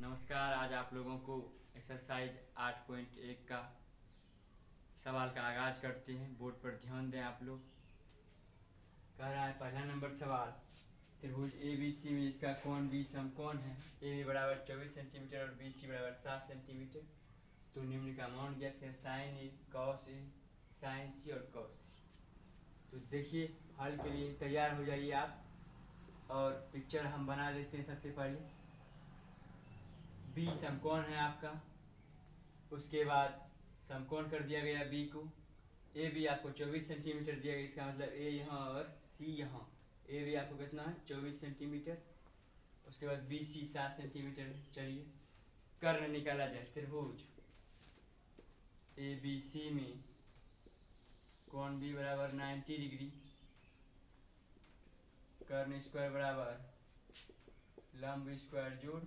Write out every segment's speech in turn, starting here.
नमस्कार। आज आप लोगों को एक्सरसाइज 8.1 का सवाल का आगाज करते हैं। बोर्ड पर ध्यान दें आप लोग। कह रहा है पहला नंबर सवाल, त्रिभुज ए बी सी में इसका कोण बी समकोण है। ए बी बराबर 24 सेंटीमीटर और बी सी बराबर 7 सेंटीमीटर। तो निम्न का मान ज्ञात है। Sign A, cos A, sign सी और कॉस सी। तो देखिए, हल के लिए तैयार हो जाइए आप। और पिक्चर हम बना देते हैं। सबसे पहले बी समकोण है आपका, उसके बाद समकोण कर दिया गया बी को। ए भी आपको 24 सेंटीमीटर दिया गया, इसका मतलब ए यहाँ और सी यहाँ। ए भी आपको कितना है 24 सेंटीमीटर। उसके बाद बी सी 7 सेंटीमीटर है। चलिए कर्ण निकाला जाए। त्रिभुज ए बी सी में कोण बी बराबर 90 डिग्री, कर्ण स्क्वायर बराबर लंब स्क्वायर जोड़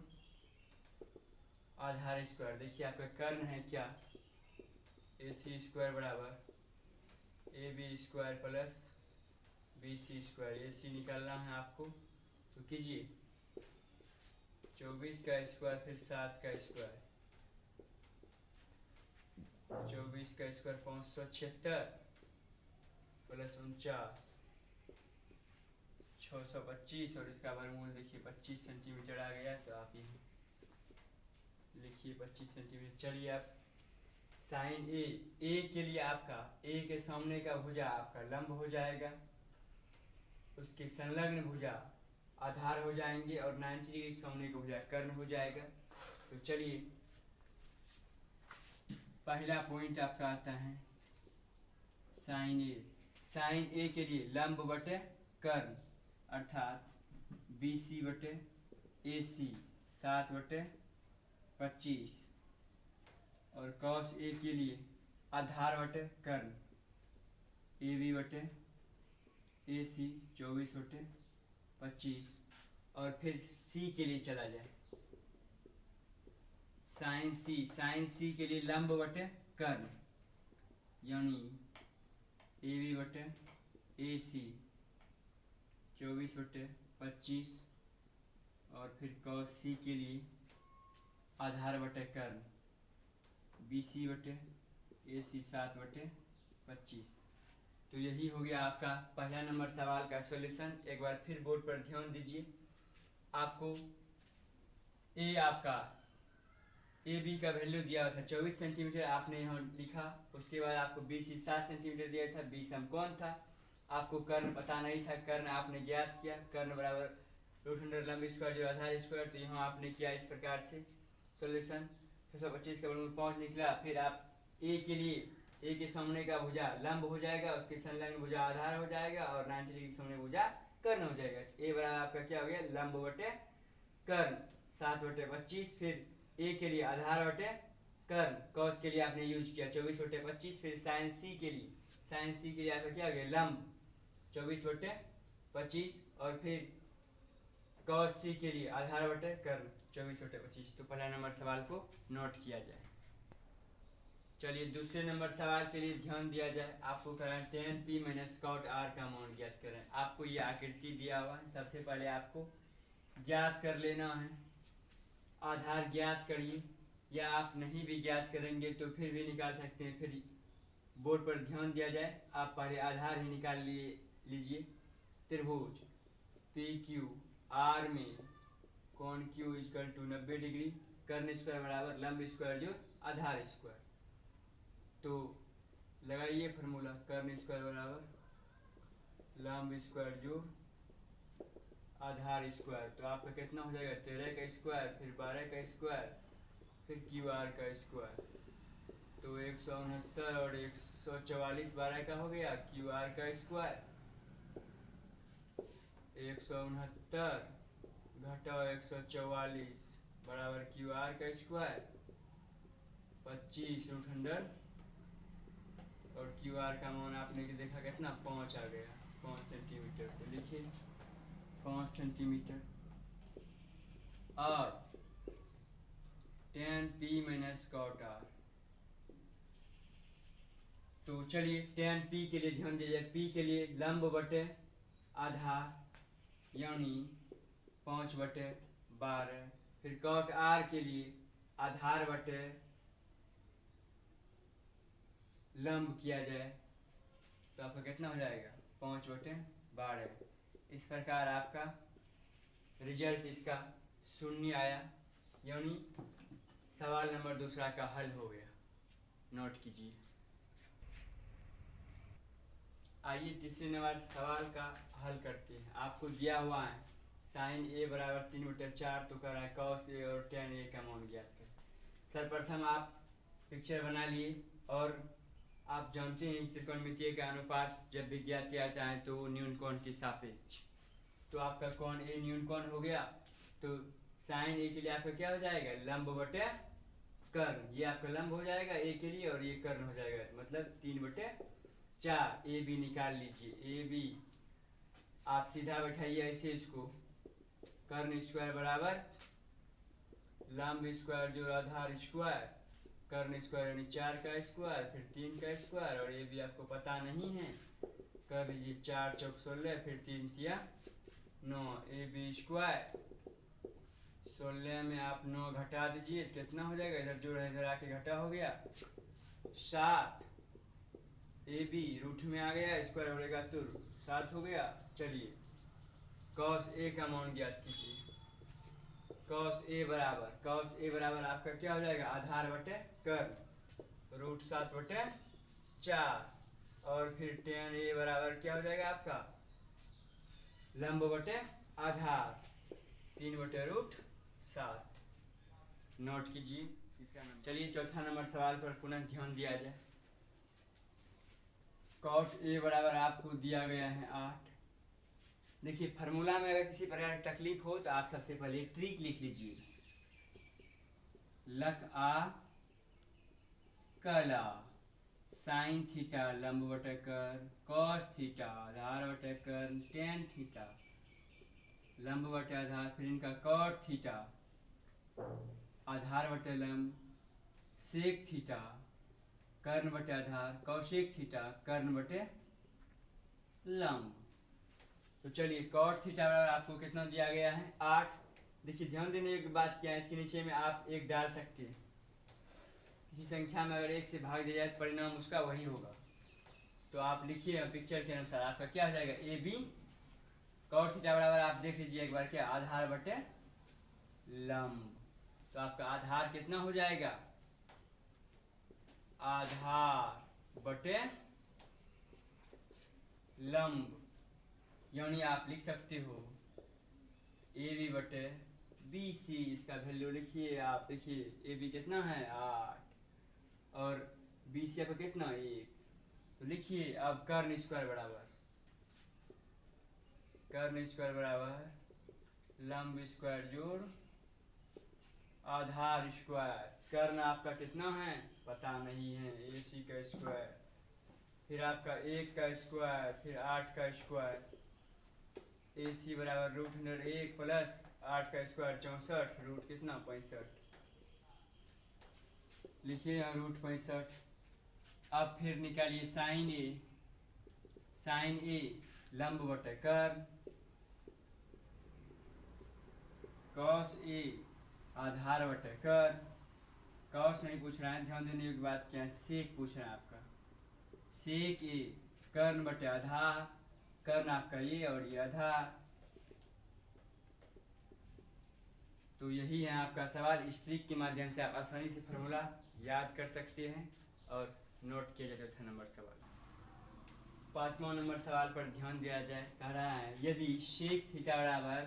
आधार स्क्वायर। देखिए आपका कर्ण है क्या, ए सी स्क्वायर बराबर A B square plus B C square. A C निकालना है आपको, तो कीजिए 24 का स्क्वायर फिर 7 का स्क्वायर। 24 का स्क्वायर 576 प्लस 49 625 और इसका वर्गमूल देखिए 25 सेंटीमीटर आ गया। तो आप यहाँ लिखिए 25 सेंटीमीटर। चलिए आप साइन ए, ए के लिए आपका ए के सामने का भुजा आपका लंब हो जाएगा, उसके संलग्न भुजा आधार हो जाएंगे और 90 डिग्री के सामने का भुजा कर्ण हो जाएगा। तो चलिए पहला पॉइंट आपका आता है साइन ए। साइन ए के लिए लंब बटे कर्ण अर्थात बी सी बटे ए सी 7/25 और कॉस ए के लिए आधार बटे कर्ण ए बी बटे ए सी 24/25। और फिर सी के लिए चला जाए, साइन सी। साइन सी के लिए लंब बटे कर्ण यानी ए बी बटे ए सी 24/25 और फिर कॉस सी के लिए आधार बटे कर्ण बी सी बटे ए सी 7/25। तो यही हो गया आपका पहला नंबर सवाल का सॉल्यूशन। एक बार फिर बोर्ड पर ध्यान दीजिए। आपको ए आपका ए बी का वैल्यू दिया था 24 सेंटीमीटर, आपने यहाँ लिखा। उसके बाद आपको बी सी 7 सेंटीमीटर दिया था, बी समकोण था। आपको कर्ण पता नहीं था, कर्ण आपने ज्ञात किया। कर्ण बराबर √100 लंब स्क्वायर जो आधार स्क्वायर। तो यहाँ आपने किया इस प्रकार से सॉल्यूशन। 625 का वर्गमूल 5 निकला। फिर आप ए के लिए ए के सामने का भुजा लंब हो जाएगा, उसके संलग्न भुजा आधार हो जाएगा और 90 डिग्री के सामने भुजा कर्ण हो जाएगा। ए बराबर आपका क्या हो गया, लंब बटे कर्ण 7/25। फिर ए के लिए आधार बटे कर्ण, कॉस के लिए आपने यूज किया 24/25। फिर साइन सी के लिए, साइन सी के लिए आपका क्या हो गया, लंब 24/25 और फिर कॉस सी के लिए आधार बटे कर्ण 24/25। तो पहला नंबर सवाल को नोट किया जाए। चलिए दूसरे नंबर सवाल के लिए ध्यान दिया जाए। आपको करें tan p - cot r का मान ज्ञात करें। आपको ये आकृति दिया हुआ है, सबसे पहले आपको ज्ञात कर लेना है। आधार ज्ञात करिए, या आप नहीं भी ज्ञात करेंगे तो फिर भी निकाल सकते हैं। फिर बोर्ड पर ध्यान दिया जाए। आप पहले आधार ही निकाल लीजिए। त्रिभुज पी क्यू आर में कोण Q = 90 डिग्री, कर्ण स्क्वायर बराबर लंब स्क्वायर जो आधार स्क्वायर। तो लगाइए फार्मूला, कर्ण स्क्वायर बराबर लंब स्क्वायर जो आधार स्क्वायर। तो आपका कितना हो जाएगा, 13 का स्क्वायर फिर 12 का स्क्वायर फिर QR का स्क्वायर। तो 169 और 144 12 का हो गया, QR का स्क्वायर 169 घटाओ 144 बराबर QR का स्क्वायर 25 √100 और QR का मान आपने देखा कितना 5 आ गया, 5 सेंटीमीटर। तो लिखिए 5 सेंटीमीटर। और tan p - cot r। तो चलिए tan p के लिए ध्यान दिया जाए। p के लिए लंब बटे आधार यानी 5/12 फिर कॉट आर के लिए आधार बटे लंब किया जाए तो आपका कितना हो जाएगा 5/12। इस प्रकार आपका रिजल्ट इसका 0 आया, यानी सवाल नंबर दूसरा का हल हो गया। नोट कीजिए। आइए तीसरे नंबर सवाल का हल करते हैं। आपको दिया हुआ है साइन ए बराबर 3/4 तो कर रहा है कॉस ए और tan ए का मान ज्ञात करें। सर्वप्रथम आप पिक्चर बना लिए और आप जानते हैं त्रिकोणमितीय का अनुपात जब भी ज्ञात किया जाता है तो वो न्यून कोण के सापेक्ष। तो आपका कोण ए न्यून कोण हो गया, तो साइन ए के लिए आपका क्या हो जाएगा लंब बटे कर्ण। ये आपका लंब हो जाएगा ए के लिए और ये कर्ण हो जाएगा, मतलब 3/4। ए बी निकाल लीजिए। ए बी आप सीधा बैठाइए ऐसे इसको, कर्ण स्क्वायर बराबर लंब स्क्वायर जो आधार स्क्वायर, कर्ण स्क्वायर यानी 4 का स्क्वायर फिर 3 का स्क्वायर, और ये भी आपको पता नहीं है कर लीजिए 4 चौक 16 फिर 3 तिया 9। ए बी स्क्वायर 16 में आप 9 घटा दीजिए कितना हो जाएगा, इधर जोड़ है इधर आके घटा हो गया 7। ए बी रूट में आ गया स्क्वायर बढ़ेगा तो 7 हो गया। चलिए कॉस ए का मान ज्ञात कीजिए। कॉस ए बराबर आपका क्या हो जाएगा आधार बटे कर्ण √7/4 और फिर tan ए बराबर क्या हो जाएगा आपका लंब बटे आधार 3/√7। नोट कीजिए इसका नंबर। चलिए चौथा नंबर सवाल पर पुनः ध्यान दिया जाए। कॉट ए बराबर आपको दिया गया है 8। देखिए फार्मूला में अगर किसी प्रकार की तकलीफ हो तो आप सबसे पहले ट्रिक लिख लीजिए। लक आ कला साइन थीटा लंब बटे कर्ण कॉस थीटा आधार बटे कर्ण टेन थीटा लंब बटे आधार फिर इनका कॉट थीटा आधार बटे लंब सेक थीटा कर्ण बटे आधार कौशिक थीटा कर्ण बटे लंब। तो चलिए कॉट थीटा बराबर आपको कितना दिया गया है 8। देखिए ध्यान देने की बात क्या है, इसके नीचे में आप 1 डाल सकते हैं। किसी संख्या में अगर 1 से भाग दिया जाए तो परिणाम उसका वही होगा। तो आप लिखिए पिक्चर के अनुसार आपका क्या हो जाएगा ए बी कॉट थीटा बराबर आप देख लीजिए एक बार क्या आधार बटे लंब। तो आपका आधार कितना हो जाएगा आधार बटे लंब, यानी आप लिख सकते हो ए बी बटे बी सी। इसका वैल्यू लिखिए आप, देखिए ए बी कितना है 8 और बी सी आपका कितना 1। तो लिखिए अब कर्ण स्क्वायर बराबर लंब स्क्वायर जोड़ आधार स्क्वायर। कर्ण आपका कितना है पता नहीं है, ए सी का स्क्वायर फिर आपका 1 का स्क्वायर फिर 8 का स्क्वायर। ए सी बराबर √1 प्लस 8 का स्क्वायर 64 रूट कितना 65। लिखिए यहाँ √65। अब फिर निकालिए साइन ए लंब बटे कर्ण कॉस ए आधार बटे कर्ण। कॉस नहीं पूछ रहा है, ध्यान देने की बात क्या है सेक पूछ रहा है आपका। सेक ए कर्ण बटे आधार, कर्ण आपका ये और ये आधार। तो यही है आपका सवाल। इस ट्रिक के माध्यम से आप आसानी से फार्मूला याद कर सकते हैं और नोट किया जाता था। नंबर सवाल 5वां नंबर सवाल पर ध्यान दिया जाए। कह रहा है यदि सेक थीटा बराबर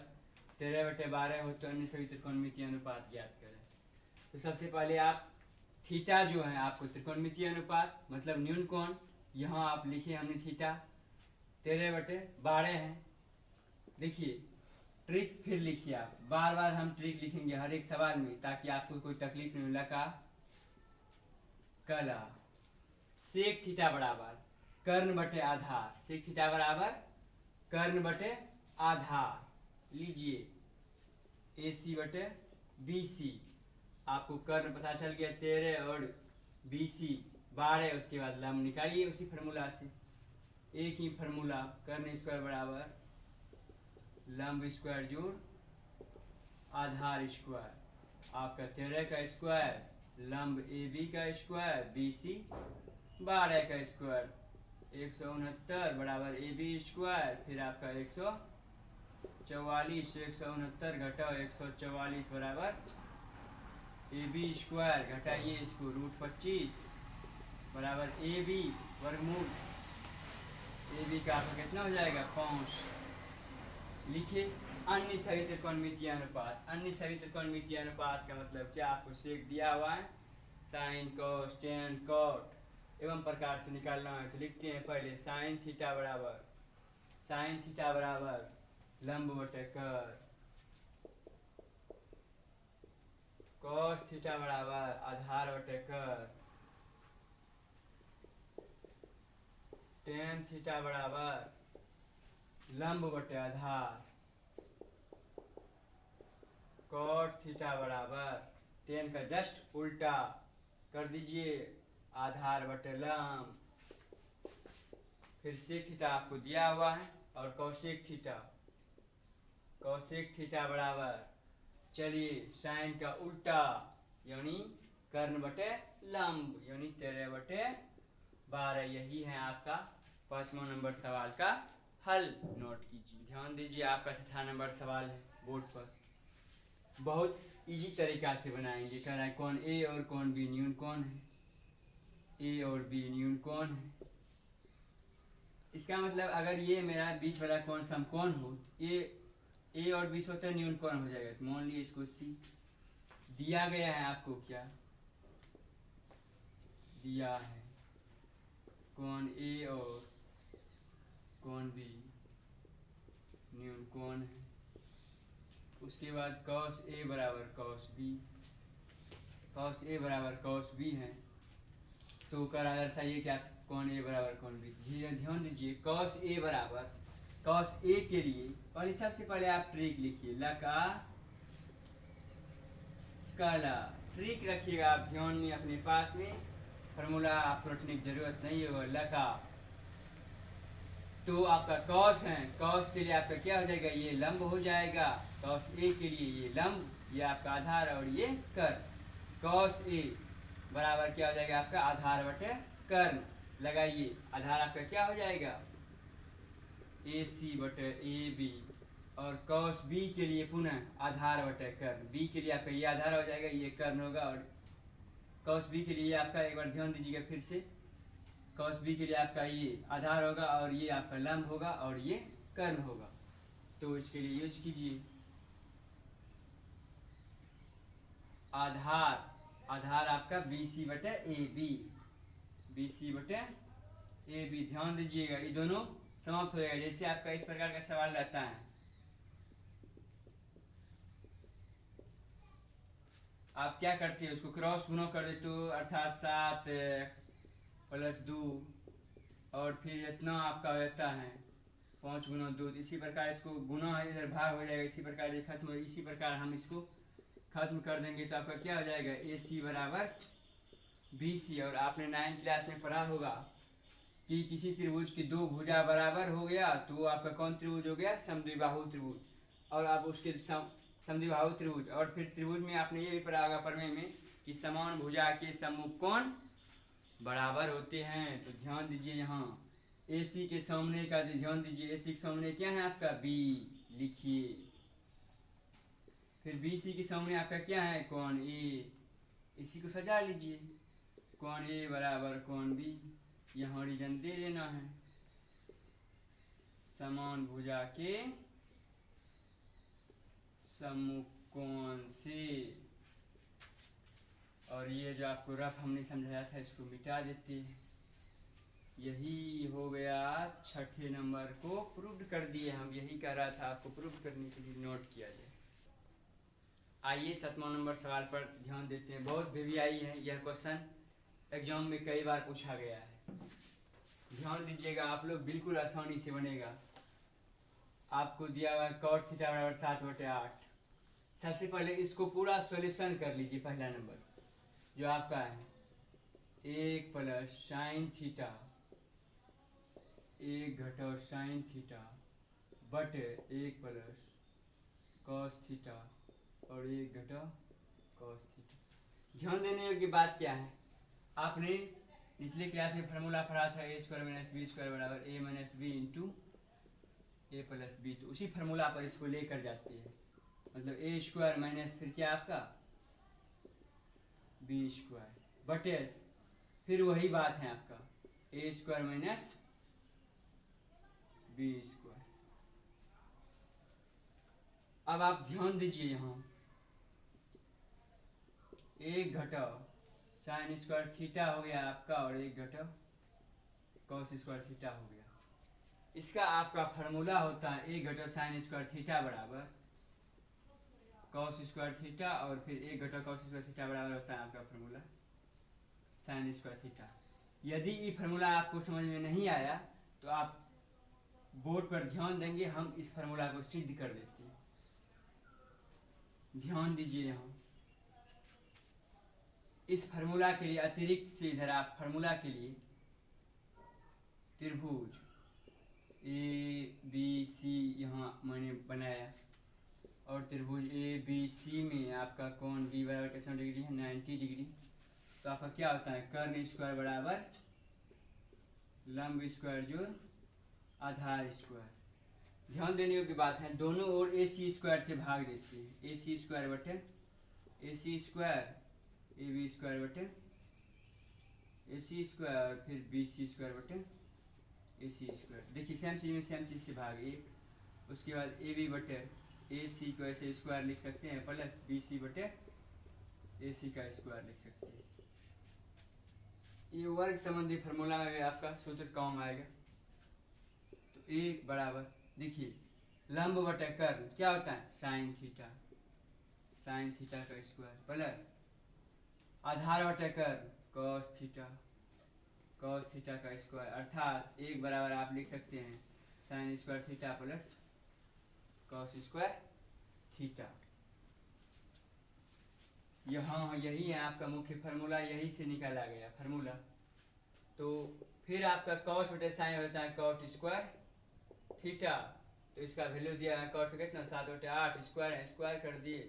13/12 हो तो अन्य सभी त्रिकोणमितीय अनुपात ज्ञात करें। तो सबसे पहले आप थीटा जो है आपको त्रिकोणमितीय अनुपात मतलब न्यून कोण, यहाँ आप लिखिए हमने थीटा 13/12 है। देखिए ट्रिक फिर लिखिए आप, बार बार हम ट्रिक लिखेंगे हर एक सवाल में ताकि आपको कोई तकलीफ नहीं। लगा कला सेक थीटा बराबर कर्ण बटे आधार, सेक थीटा बराबर कर्ण बटे आधार लीजिए ए सी बटे बी सी। आपको कर्ण पता चल गया 13 और बी सी 12, उसके बाद लंब निकालिए उसी फार्मूला से। एक ही फार्मूला कर्ण स्क्वायर बराबर लंब स्क्वायर जोड़ आधार स्क्वायर। आपका 13 का स्क्वायर लंब ए बी का स्क्वायर बी सी 12 का स्क्वायर 169 बराबर ए बी स्क्वायर, फिर आपका 144 169 घटाओ 144 बराबर ए बी स्क्वायर, घटाइए इसको √25 बराबर ए बी वर्गमूल ए बी का आपका कितना हो जाएगा 5। लिखिए अन्य सभी त्रिकोणमितीय अनुपात। अन्य सभी त्रिकोणमितीय अनुपात का मतलब क्या, आपको सेक दिया हुआ है साइन कॉस टेन कॉट एवं प्रकार से निकालना है तो लिखते हैं पहले साइन थीटा बराबर लंब बटे कर, कॉस थीटा बराबर आधार बटे कर, टेन थीटा बराबर लंब बटे आधार, कॉट थीटा बराबर टेन का जस्ट उल्टा कर दीजिए आधार बटे लंब, फिर सेक थीटा आपको दिया हुआ है और कौशिक थीटा बराबर चलिए साइन का उल्टा यानी कर्ण बटे लंब यानी 13/12। यही है आपका 5वां नंबर सवाल का हल। नोट कीजिए, ध्यान दीजिए आपका 6ठा नंबर सवाल है बोर्ड पर, बहुत इजी तरीका से बनाएंगे। कह रहा है कौन ए और कौन बी न्यून कौन है, ए और बी न्यून कौन है। इसका मतलब अगर ये मेरा बीच वाला कौन समकोण हो ए और बी होता न्यून कौन हो जाएगा। तो मान लीजिए इसको सी दिया गया है, आपको क्या दिया है, कौन ए और कौन बी न्यून कौन है। उसके बाद कॉस ए बराबर कॉस बी है, तो कर दर्शाइए क्या कौन ए बराबर कौन बी। ध्यान दीजिए कॉस ए के लिए और सबसे पहले आप ट्रिक लिखिए लका कला, ट्रिक रखिएगा आप ध्यान में अपने पास में, फार्मूला आपको रखने की जरूरत नहीं होगा। लका तो आपका कॉस है, कॉस के लिए आपका क्या हो जाएगा, ये लंब हो जाएगा। कॉस ए के लिए ये लंब, ये आपका आधार और ये कर्ण। कॉस ए बराबर क्या हो जाएगा आपका आधार बटे कर्ण। लगाइए आधार आपका क्या हो जाएगा ए सी बटे ए बी, और कॉस बी के लिए पुनः आधार बटे कर्ण। बी के लिए आपका ये आधार हो जाएगा, ये कर्ण होगा, और कॉस बी के लिए आपका एक बार ध्यान दीजिएगा फिर से, कॉस बी के लिए आपका ये आधार होगा और ये आपका लंब होगा और ये कर्ण होगा। तो इसके लिए यूज कीजिए आधार आपका बी सी बटे ए बी, ध्यान दीजिएगा ये दोनों समाप्त हो जाएगा। जैसे आपका इस प्रकार का सवाल रहता है, आप क्या करते हैं उसको क्रॉस गुना कर देते हो, अर्थात 7x + 2 और फिर इतना आपका रहता है 5 गुना 2। इसी प्रकार इसको गुना है, इधर भाग हो जाएगा, इसी प्रकार ये खत्म हो, इसी प्रकार हम इसको खत्म कर देंगे तो आपका क्या हो जाएगा ए सी बराबर बी सी। और आपने 9th क्लास में पढ़ा होगा कि किसी त्रिभुज की दो भुजा बराबर हो गया तो वो आपका कौन त्रिभुज हो गया, समद्विबाहु त्रिभुज। और आप उसके समद्विबाहु त्रिभुज, और फिर त्रिभुज में आपने ये भी पढ़ा होगा प्रमेय में कि समान भुजा के सम्मुख कोण बराबर होते हैं। तो ध्यान दीजिए यहाँ ए सी के सामने का ध्यान दीजिए, ए सी के सामने क्या है आपका बी लिखिए, फिर बी सी के सामने आपका क्या है कोण ए, इसी को सजा लीजिए, कोण ए बराबर कोण बी, यहाँ रीजन दे देना है समान भुजा के सम्मुख कोण से। और ये जो आपको रफ हमने समझाया था इसको मिटा देते हैं। यही हो गया 6ठे नंबर को प्रूव कर दिए हम, यही कह रहा था आपको प्रूव करने के लिए नोट किया जाए। आइए 7वां नंबर सवाल पर ध्यान देते हैं। बहुत VVI है यह क्वेश्चन, एग्जाम में कई बार पूछा गया है। ध्यान दीजिएगा आप लोग, बिल्कुल आसानी से बनेगा। आपको दिया हुआ cos थीटा बराबर 7/8। सबसे पहले इसको पूरा सॉल्यूशन कर लीजिए। पहला नंबर जो आपका है 1 + sin थीटा 1 घटाओ sin थीटा बटे 1 + cos थीटा और 1 घटाओ कॉस थीटा। ध्यान देने योग्य बात क्या है, आपने निचले क्लास में फार्मूला पढ़ा था ए स्क्वायर माइनस बी स्क्वायर बराबर ए माइनस बी इंटू ए प्लस बी, तो उसी फार्मूला पर इसको लेकर जाते हैं। मतलब ए स्क्वायर माइनस फिर क्या आपका बी स्क्वायर बटे फिर वही बात है आपका ए स्क्वायर माइनस बी स्क्वायर। अब आप ध्यान दीजिए, यहाँ एक घटाओ साइन स्क्वायर थीटा हो गया आपका और एक घटाओ कॉस स्क्वायर थीटा हो गया। इसका आपका फार्मूला होता है एक घटाओ साइन स्क्वायर थीटा बराबर कॉस स्क्वायर थीटा और फिर एक घटाओ कॉस स्क्वायर थीटा बराबर होता है आपका फार्मूला साइन स्क्वायर थीटा। यदि ये फार्मूला आपको समझ में नहीं आया तो आप बोर्ड पर ध्यान देंगे, हम इस फार्मूला को सिद्ध कर देते हैं। ध्यान दीजिए, यहाँ इस फार्मूला के लिए अतिरिक्त से इधर आप फार्मूला के लिए त्रिभुज ए बी सी यहाँ मैंने बनाया और त्रिभुज ए बी सी में आपका कोण बी बराबर कितना डिग्री है 90 डिग्री। तो आपका क्या होता है कर्ण स्क्वायर बराबर लंब स्क्वायर जोड़ आधार स्क्वायर। ध्यान देने की बात है, दोनों ओर ए सी स्क्वायर से भाग देते हैं। ए सी स्क्वायर बटे ए सी स्क्वायर ए बी स्क्वायर बटे ए सी स्क्वायर फिर बी सी स्क्वायर बटे ए सी स्क्वायर। देखिए सेम चीज़ में सेम चीज़ से भाग एक, उसके बाद ए बी बटे ए सी को ऐसे स्क्वायर लिख सकते हैं प्लस बी सी बटे ए सी का स्क्वायर लिख सकते हैं। ये वर्ग संबंधी फार्मूला में आपका सूत्र काम आएगा। तो ए बराबर देखिए लंब बटे कर्ण क्या होता है साइन थीटा का स्क्वायर प्लस आधार बटे कर्ण कॉस थीटा का स्क्वायर, अर्थात एक बराबर आप लिख सकते हैं sine square theta plus cos square theta. यहाँ यही है आपका मुख्य फार्मूला, यही से निकाला गया फार्मूला। तो फिर आपका कॉस बटे साइन होता है कॉट स्क्वायर थीटा, तो इसका वैल्यू दिया है कॉट का कितना 7 बटे 8 स्क्वायर कर दिए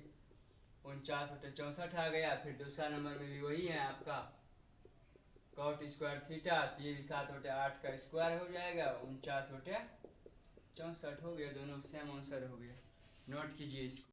49 बटे 64 आ गया। फिर दूसरा नंबर में भी वही है आपका कॉट स्क्वायर थीटा, तो ये भी 7 बटे 8 का स्क्वायर हो जाएगा 49 बटे 64 हो गया, दोनों सेम आंसर हो गया। नोट कीजिए इसको।